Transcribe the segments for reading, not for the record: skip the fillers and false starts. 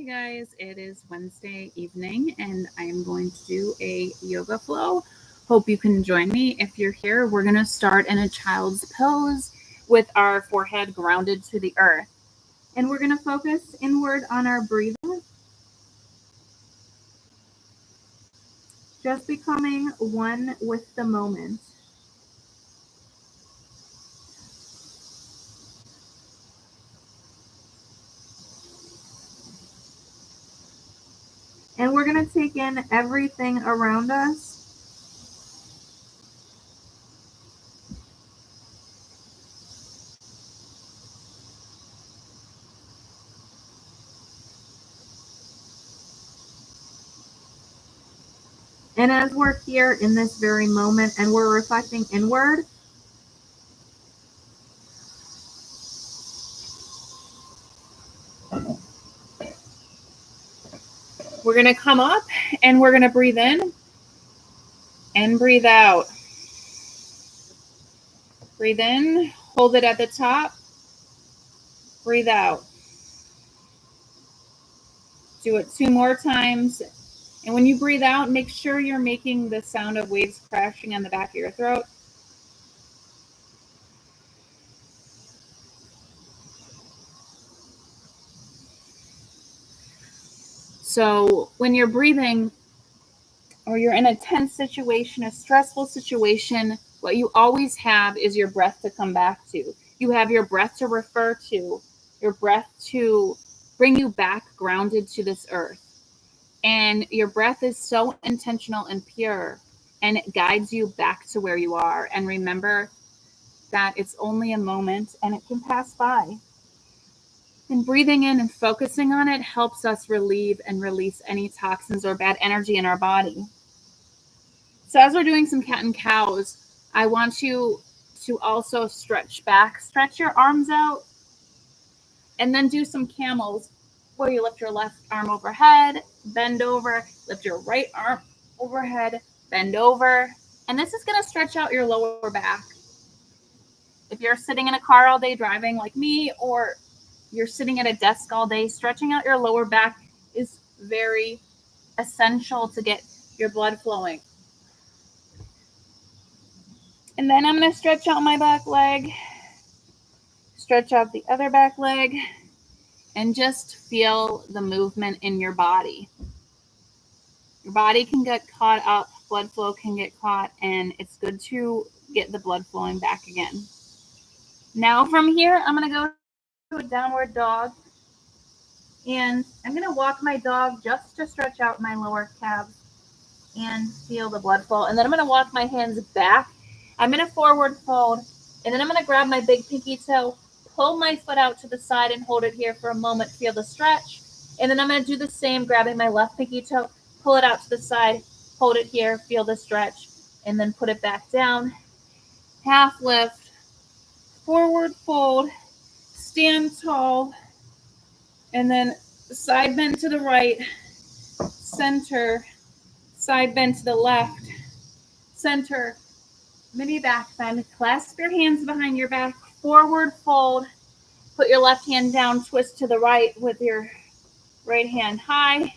Hey guys, it is Wednesday evening and I am going to do a yoga flow. Hope you can join me. If you're here, we're going to start in a child's pose with our forehead grounded to the earth. And we're going to focus inward on our breathing. Just becoming one with the moment. And we're going to take in everything around us. And as we're here in this very moment and we're reflecting inward, we're going to come up and we're going to breathe in and breathe out. Breathe in, hold it at the top, breathe out. Do it 2 more times. And when you breathe out, make sure you're making the sound of waves crashing on the back of your throat. So when you're breathing or you're in a tense situation, a stressful situation, what you always have is your breath to come back to. You have your breath to refer to, your breath to bring you back grounded to this earth. And your breath is so intentional and pure, and it guides you back to where you are. And remember that it's only a moment and it can pass by. And breathing in and focusing on it helps us relieve and release any toxins or bad energy in our body. So as we're doing some cat and cows, I want you to also stretch back, stretch your arms out, and then do some camels where you lift your left arm overhead, bend over, lift your right arm overhead, bend over. And this is going to stretch out your lower back. If you're sitting in a car all day driving like me, or you're sitting at a desk all day, stretching out your lower back is very essential to get your blood flowing. And then I'm going to stretch out my back leg, stretch out the other back leg, and just feel the movement in your body. Your body can get caught up, blood flow can get caught, and it's good to get the blood flowing back again. Now from here, I'm going to go to a downward dog, and I'm going to walk my dog just to stretch out my lower calves and feel the blood flow. And then I'm going to walk my hands back. I'm going to forward fold, and then I'm going to grab my big pinky toe, pull my foot out to the side and hold it here for a moment, feel the stretch. And then I'm going to do the same, grabbing my left pinky toe, pull it out to the side, hold it here, feel the stretch, and then put it back down. Half lift, forward fold, stand tall, and then side bend to the right, center, side bend to the left, center, mini back bend. Clasp your hands behind your back, forward fold, put your left hand down, twist to the right with your right hand high,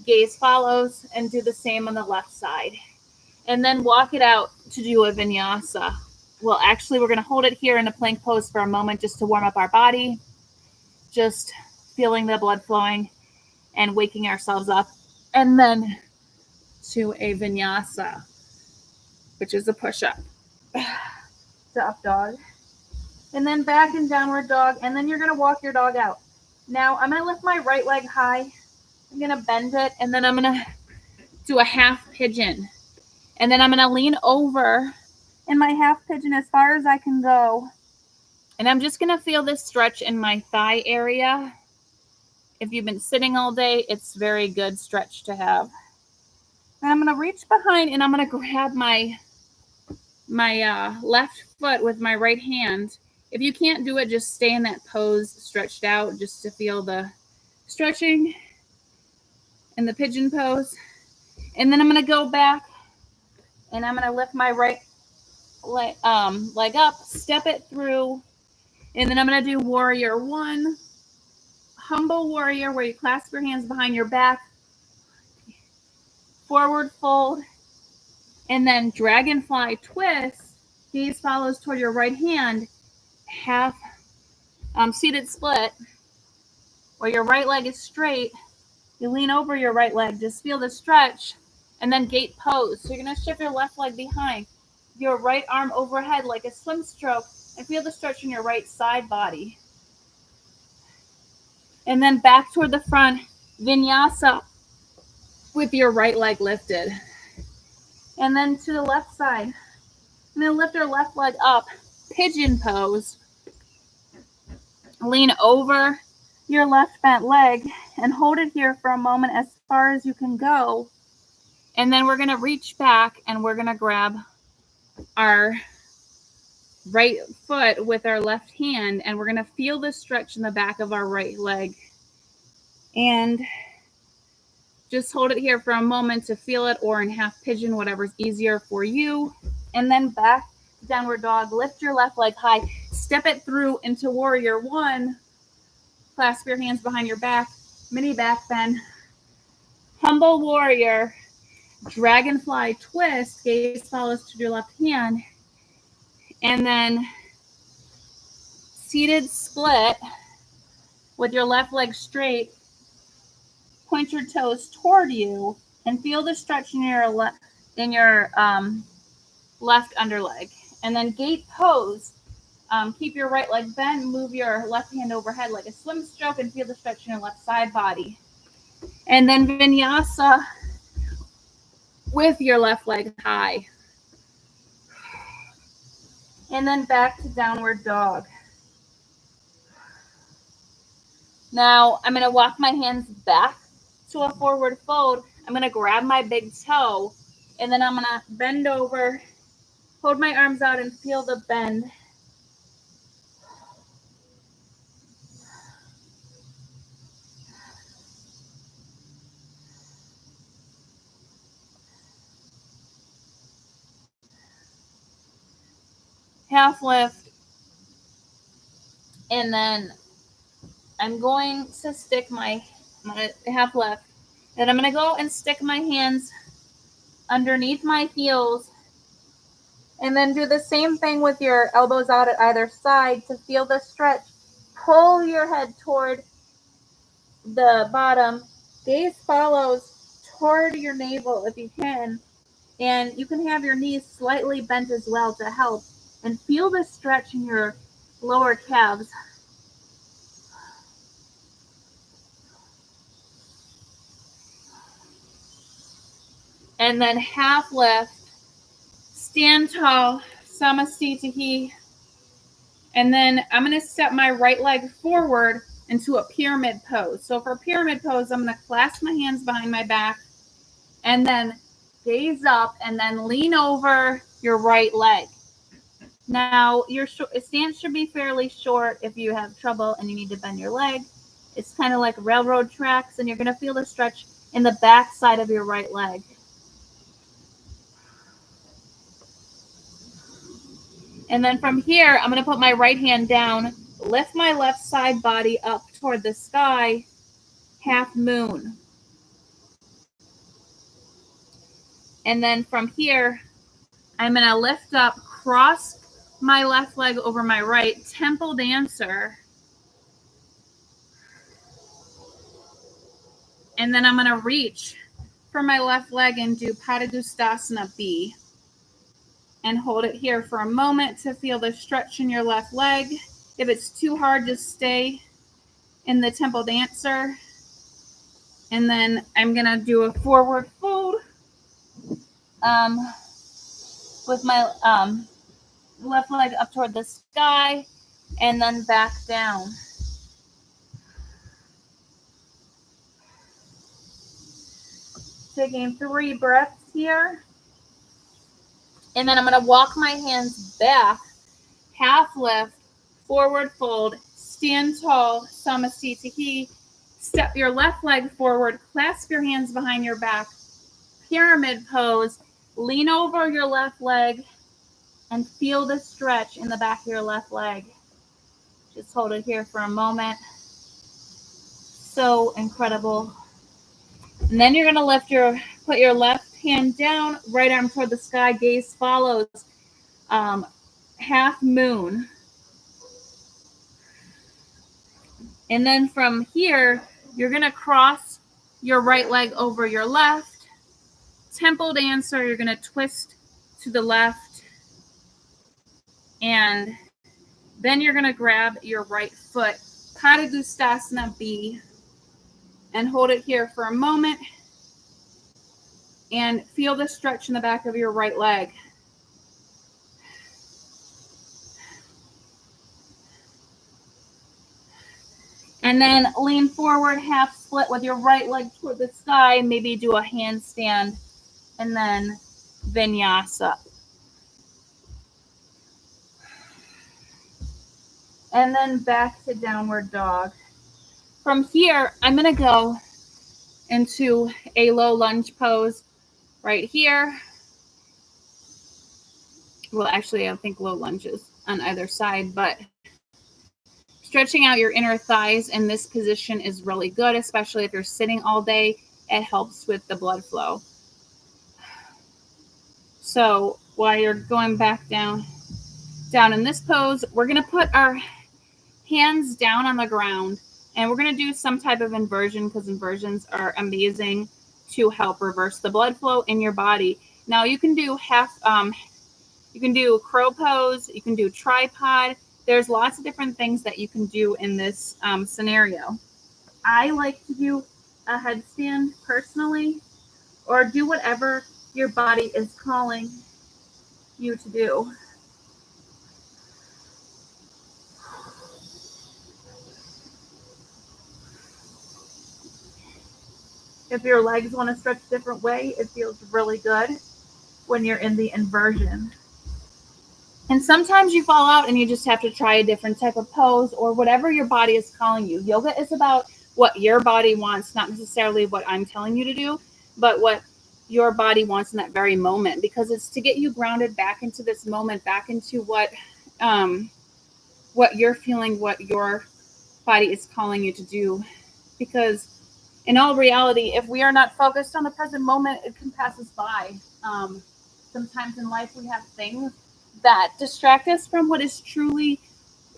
gaze follows, and do the same on the left side. And then walk it out to do a vinyasa. Well, actually, we're going to hold it here in a plank pose for a moment just to warm up our body, just feeling the blood flowing and waking ourselves up. And then to a vinyasa, which is a push-up. To up dog. And then back in downward dog. And then you're going to walk your dog out. Now, I'm going to lift my right leg high. I'm going to bend it. And then I'm going to do a half pigeon. And then I'm going to lean over in my half pigeon as far as I can go. And I'm just going to feel this stretch in my thigh area. If you've been sitting all day, it's very good stretch to have. And I'm going to reach behind and I'm going to grab my left foot with my right hand. If you can't do it, just stay in that pose stretched out just to feel the stretching in the pigeon pose. And then I'm going to go back and I'm going to lift my right leg up, step it through, and then I'm going to do warrior one, Humble warrior, where you clasp your hands behind your back, forward fold, and then dragonfly twist. Gaze follows toward your right hand, half seated split, where your right leg is straight. You lean over your right leg, just feel the stretch, and then gate pose. So you're going to shift your left leg behind, your right arm overhead like a swim stroke, and feel the stretch in your right side body. And then back toward the front, vinyasa with your right leg lifted. And then to the left side, I'm going to lift our left leg up, pigeon pose. Lean over your left bent leg and hold it here for a moment as far as you can go. And then we're going to reach back and we're going to grab our right foot with our left hand, and we're going to feel the stretch in the back of our right leg. And just hold it here for a moment to feel it, or in half pigeon, whatever's easier for you. And then back downward dog, lift your left leg high, step it through into warrior one, clasp your hands behind your back, mini back bend, humble warrior, dragonfly twist, gaze follows to your left hand, and then seated split with your left leg straight, point your toes toward you and feel the stretch in your left underleg. And then gate pose. Keep your right leg bent, move your left hand overhead like a swim stroke, and feel the stretch in your left side body. And then vinyasa with your left leg high. And then back to downward dog. Now I'm going to walk my hands back to a forward fold. I'm going to grab my big toe, and then I'm going to bend over, hold my arms out, and feel the bend. Half lift, and then I'm going to stick my half lift, and I'm going to go and stick my hands underneath my heels, and then do the same thing with your elbows out at either side to feel the stretch. Pull your head toward the bottom, gaze follows toward your navel if you can, and you can have your knees slightly bent as well to help, and feel the stretch in your lower calves. And then half lift, stand tall, Samasthiti. And then I'm going to step my right leg forward into a pyramid pose. So for pyramid pose, I'm going to clasp my hands behind my back and then gaze up and then lean over your right leg. Now, your stance should be fairly short if you have trouble and you need to bend your leg. It's kind of like railroad tracks, and you're going to feel the stretch in the back side of your right leg. And then from here, I'm going to put my right hand down, lift my left side body up toward the sky, half moon. And then from here, I'm going to lift up, cross my left leg over my right, temple dancer. And then I'm going to reach for my left leg and do Padangusthasana B. And hold it here for a moment to feel the stretch in your left leg. If it's too hard, just stay in the temple dancer. And then I'm going to do a forward fold with my left leg up toward the sky, and then back down. Taking 3 breaths here. And then I'm going to walk my hands back, half lift, forward fold, stand tall, Samasthiti. Step your left leg forward, clasp your hands behind your back, pyramid pose, lean over your left leg, and feel the stretch in the back of your left leg. Just hold it here for a moment. So incredible. And then you're going to put your left hand down, right arm toward the sky, gaze follows half moon. And then from here, you're going to cross your right leg over your left. Temple dancer, you're going to twist to the left. And then you're going to grab your right foot, Padangusthasana B, and hold it here for a moment. And feel the stretch in the back of your right leg. And then lean forward, half split with your right leg toward the sky. Maybe do a handstand and then vinyasa. And then back to downward dog. From here, I'm going to go into a low lunge pose right here. Well, actually, I think low lunges on either side, but stretching out your inner thighs in this position is really good, especially if you're sitting all day. It helps with the blood flow. So while you're going back down in this pose, we're going to put our hands down on the ground, and we're going to do some type of inversion, because inversions are amazing to help reverse the blood flow in your body. Now you can do you can do crow pose, you can do tripod. There's lots of different things that you can do in this scenario. I like to do a headstand personally, or do whatever your body is calling you to do. If your legs want to stretch a different way, it feels really good when you're in the inversion. And sometimes you fall out and you just have to try a different type of pose or whatever your body is calling you. Yoga is about what your body wants, not necessarily what I'm telling you to do, but what your body wants in that very moment, because it's to get you grounded back into this moment, back into what you're feeling, what your body is calling you to do. Because in all reality, if we are not focused on the present moment, it can pass us by. Sometimes in life we have things that distract us from what is truly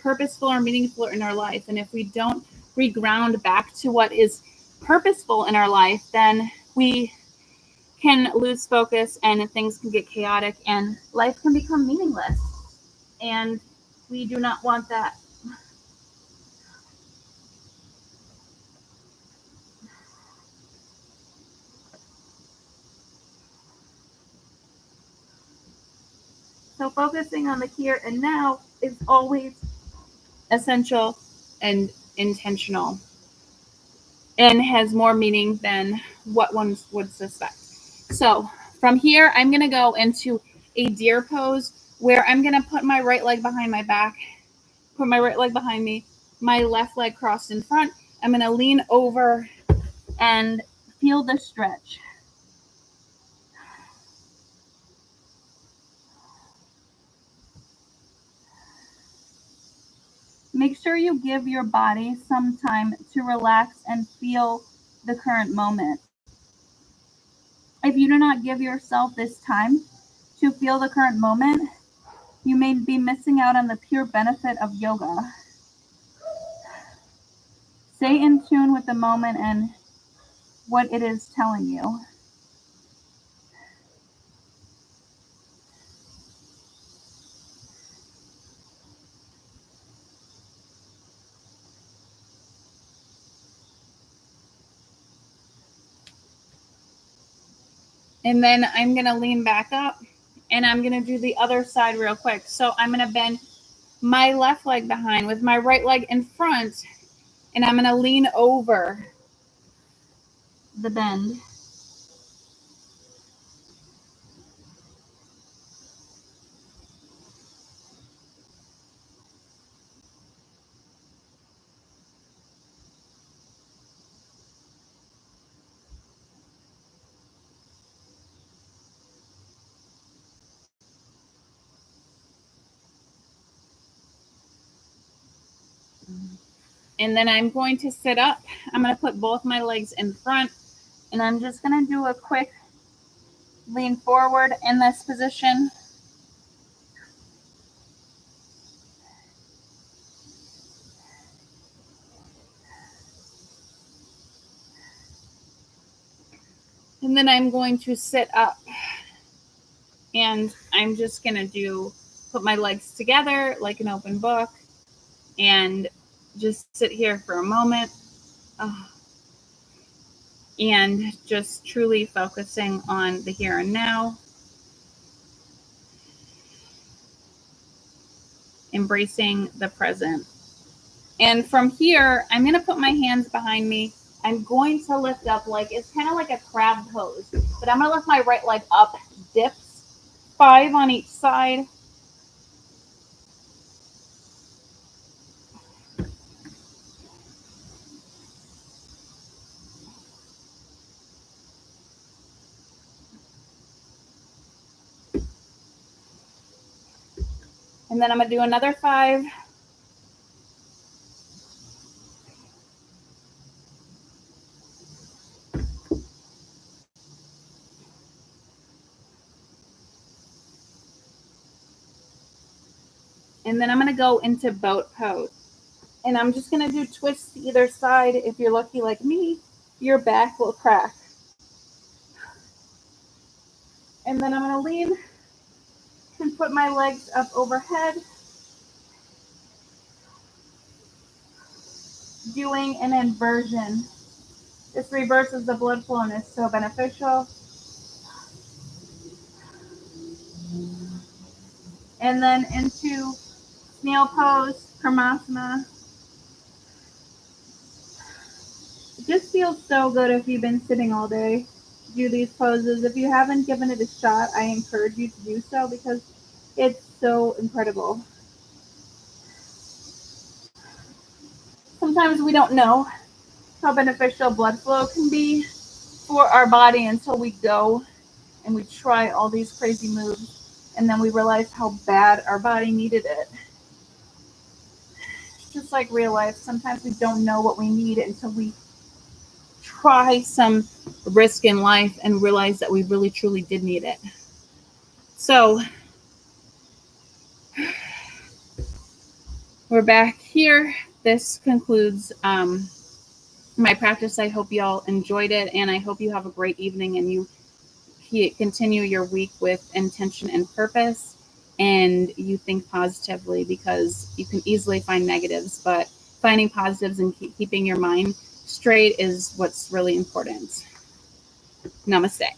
purposeful or meaningful in our life. And if we don't reground back to what is purposeful in our life, then we can lose focus and things can get chaotic and life can become meaningless. And we do not want that. So focusing on the here and now is always essential and intentional, and has more meaning than what one would suspect. So from here, I'm going to go into a deer pose, where I'm going to put my right leg behind my back, put my right leg behind me, my left leg crossed in front. I'm going to lean over and feel the stretch. Make sure you give your body some time to relax and feel the current moment. If you do not give yourself this time to feel the current moment, you may be missing out on the pure benefit of yoga. Stay in tune with the moment and what it is telling you. And then I'm going to lean back up and I'm going to do the other side real quick. So I'm going to bend my left leg behind with my right leg in front, and I'm going to lean over the bend. And then I'm going to sit up. I'm going to put both my legs in front, and I'm just going to do a quick lean forward in this position. And then I'm going to sit up, and I'm just going to put my legs together like an open book and just sit here for a moment. And just truly focusing on the here and now. Embracing the present. And from here, I'm going to put my hands behind me. I'm going to lift up like, it's kind of like a crab pose, but I'm going to lift my right leg up, dips, 5 on each side. And then I'm going to do another 5. And then I'm going to go into boat pose. And I'm just going to do twists to either side. If you're lucky like me, your back will crack. And then I'm going to lean and put my legs up overhead, doing an inversion. This reverses the blood flow and is so beneficial. And then into snail pose, Karmasana. It just feels so good if you've been sitting all day to do these poses. If you haven't given it a shot, I encourage you to do so because it's so incredible. Sometimes we don't know how beneficial blood flow can be for our body until we go and we try all these crazy moves, and then we realize how bad our body needed it. Just like real life, sometimes we don't know what we need until we try some risk in life and realize that we really truly did need it. So we're back here. This concludes my practice. I hope y'all enjoyed it, and I hope you have a great evening and you continue your week with intention and purpose, and you think positively, because you can easily find negatives, but finding positives and keeping your mind straight is what's really important. Namaste.